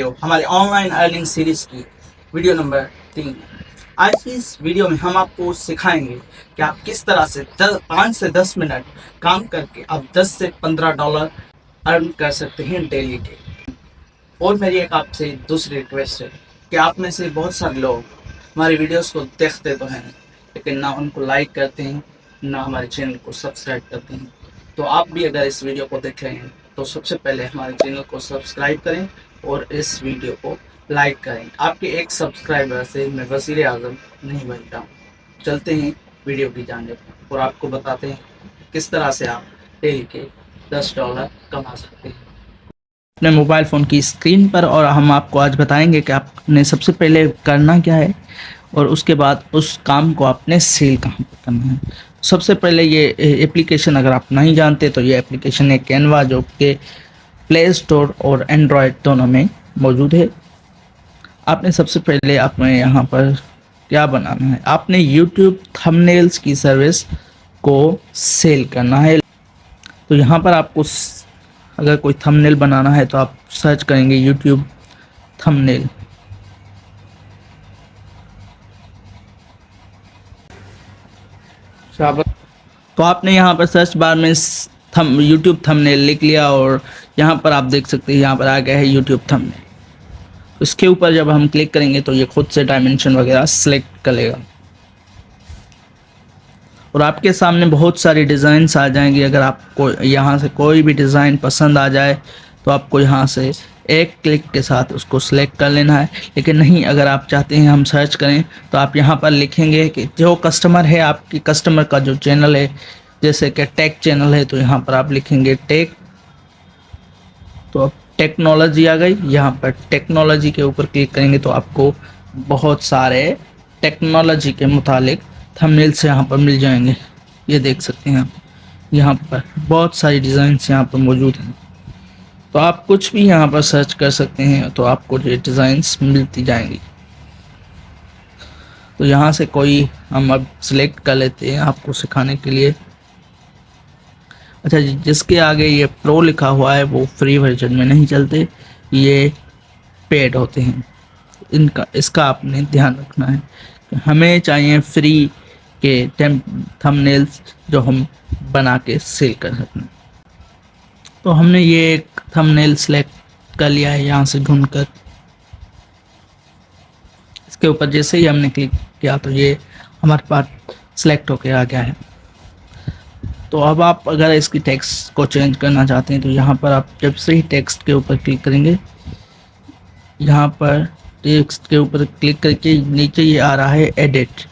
Video हमारे online earning series की video number 3 है। आज की इस वीडियो में हम आपको सिखाएंगे कि आप किस तरह से 5 से 10 मिनट काम करके आप 10 से $15 अर्न कर सकते हैं डेली के। और मेरी एक आपसे दूसरी रिक्वेस्ट है कि आप में से बहुत सारे लोग हमारी वीडियोस को देखते तो हैं लेकिन ना उनको लाइक करते हैं ना हमारे चैनल को सब्सक्राइब करते हैं। तो आप भी अगर इस वीडियो को देख रहे हैं तो सबसे पहले हमारे चैनल को सब्सक्राइब करें और इस वीडियो को लाइक करें। आपके एक सब्सक्राइबर से मैं वज़ीर आज़म नहीं बनता हूँ। चलते हैं वीडियो की जानिब और आपको बताते हैं किस तरह से आप डेली के $10 कमा सकते हैं अपने मोबाइल फ़ोन की स्क्रीन पर। और हम आपको आज बताएंगे कि आपने सबसे पहले करना क्या है और उसके बाद उस काम को आपने सेल कहाँ पर करना है। सबसे पहले ये एप्लीकेशन अगर आप नहीं जानते तो ये एप्लीकेशन है कैनवा, जो कि प्ले स्टोर और एंड्रॉयड दोनों में मौजूद है। आपने सबसे पहले आपने यहाँ पर क्या बनाना है, आपने यूट्यूब थंबनेल्स की सर्विस को सेल करना है। तो यहाँ पर आपको अगर कोई थंबनेल बनाना है तो आप सर्च करेंगे यूट्यूब थंबनेल। तो आपने यहाँ पर सर्च बार में यूट्यूब थंबनेल लिख लिया और यहाँ पर आप देख सकते हैं यहाँ पर आ गया है यूट्यूब थंबनेल। इसके ऊपर जब हम क्लिक करेंगे तो ये खुद से डायमेंशन वगैरह सेलेक्ट कर लेगा और आपके सामने बहुत सारी डिज़ाइंस आ जाएंगी। अगर आपको यहाँ से कोई भी डिज़ाइन पसंद आ जाए तो आपको यहाँ से एक क्लिक के साथ उसको सिलेक्ट कर लेना है। लेकिन नहीं, अगर आप चाहते हैं हम सर्च करें तो आप यहाँ पर लिखेंगे कि जो कस्टमर है, आपकी कस्टमर का जो चैनल है, जैसे कि टेक चैनल है तो यहाँ पर आप लिखेंगे टेक। तो अब टेक्नोलॉजी आ गई, यहाँ पर टेक्नोलॉजी के ऊपर क्लिक करेंगे तो आपको बहुत सारे टेक्नोलॉजी के मुतालिक थंबनेल्स यहाँ पर मिल जाएंगे। ये देख सकते हैं आप, यहाँ पर बहुत सारी डिज़ाइंस यहाँ पर मौजूद हैं। तो आप कुछ भी यहाँ पर सर्च कर सकते हैं तो आपको ये डिज़ाइंस मिलती जाएंगी। तो यहाँ से कोई हम अब सिलेक्ट कर लेते हैं आपको सिखाने के लिए। अच्छा, जिसके आगे ये प्रो लिखा हुआ है वो फ्री वर्जन में नहीं चलते, ये पेड होते हैं। इसका आपने ध्यान रखना है। हमें चाहिए फ्री के थंबनेल्स जो हम बना के सेल कर सकें। तो हमने ये एक थंबनेल सेलेक्ट कर लिया है यहाँ से ढूंढकर। इसके ऊपर जैसे ही हमने क्लिक किया तो ये हमारे पास सेलेक्ट होके आ गया है। तो अब आप अगर इसकी टेक्स्ट को चेंज करना चाहते हैं तो यहाँ पर आप जब से ही टेक्स्ट के ऊपर क्लिक करेंगे, यहाँ पर टेक्स्ट के ऊपर क्लिक करके नीचे ये आ रहा है एडिट,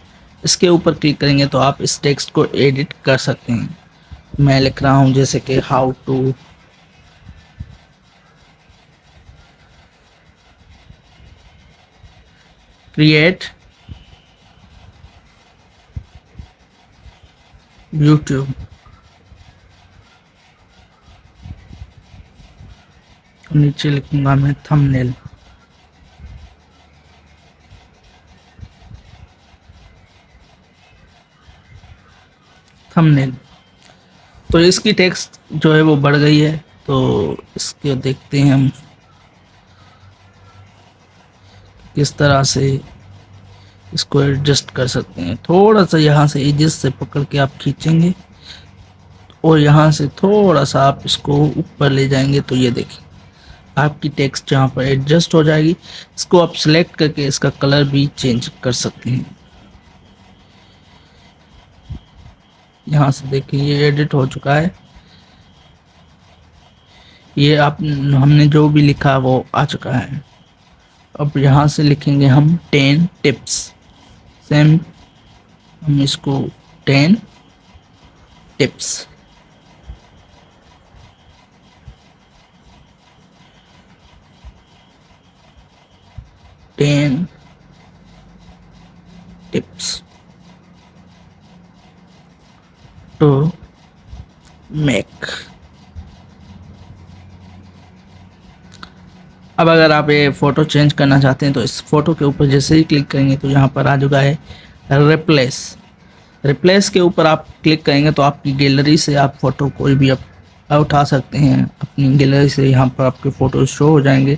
इसके ऊपर क्लिक करेंगे तो आप इस टेक्स्ट को एडिट कर सकते हैं। मैं लिख रहा हूँ जैसे कि हाउ टू क्रिएट यूट्यूब, नीचे लिखूंगा मैं थंबनेल। तो इसकी टेक्स्ट जो है वो बढ़ गई है। तो इसके देखते हैं हम किस तरह से इसको एडजस्ट कर सकते हैं। थोड़ा सा यहाँ से एजेस से पकड़ के आप खींचेंगे और यहाँ से थोड़ा सा आप इसको ऊपर ले जाएंगे तो ये देखिए आपकी टेक्स्ट यहाँ पर एडजस्ट हो जाएगी। इसको आप सिलेक्ट करके इसका कलर भी चेंज कर सकते हैं। यहाँ से देखिए ये एडिट हो चुका है। ये आप हमने जो भी लिखा वो आ चुका है। अब यहाँ से लिखेंगे हम 10 टिप्स। सेम हम इसको 10 टिप्स, टू मेक। अब अगर आप ये फ़ोटो चेंज करना चाहते हैं तो इस फ़ोटो के ऊपर जैसे ही क्लिक करेंगे तो यहाँ पर आ चुका है रिप्लेस के ऊपर आप क्लिक करेंगे तो आपकी गैलरी से आप फ़ोटो कोई भी आप उठा सकते हैं। अपनी गैलरी से यहाँ पर आपके फ़ोटो शो हो जाएंगे।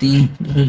3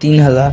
3000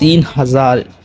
3000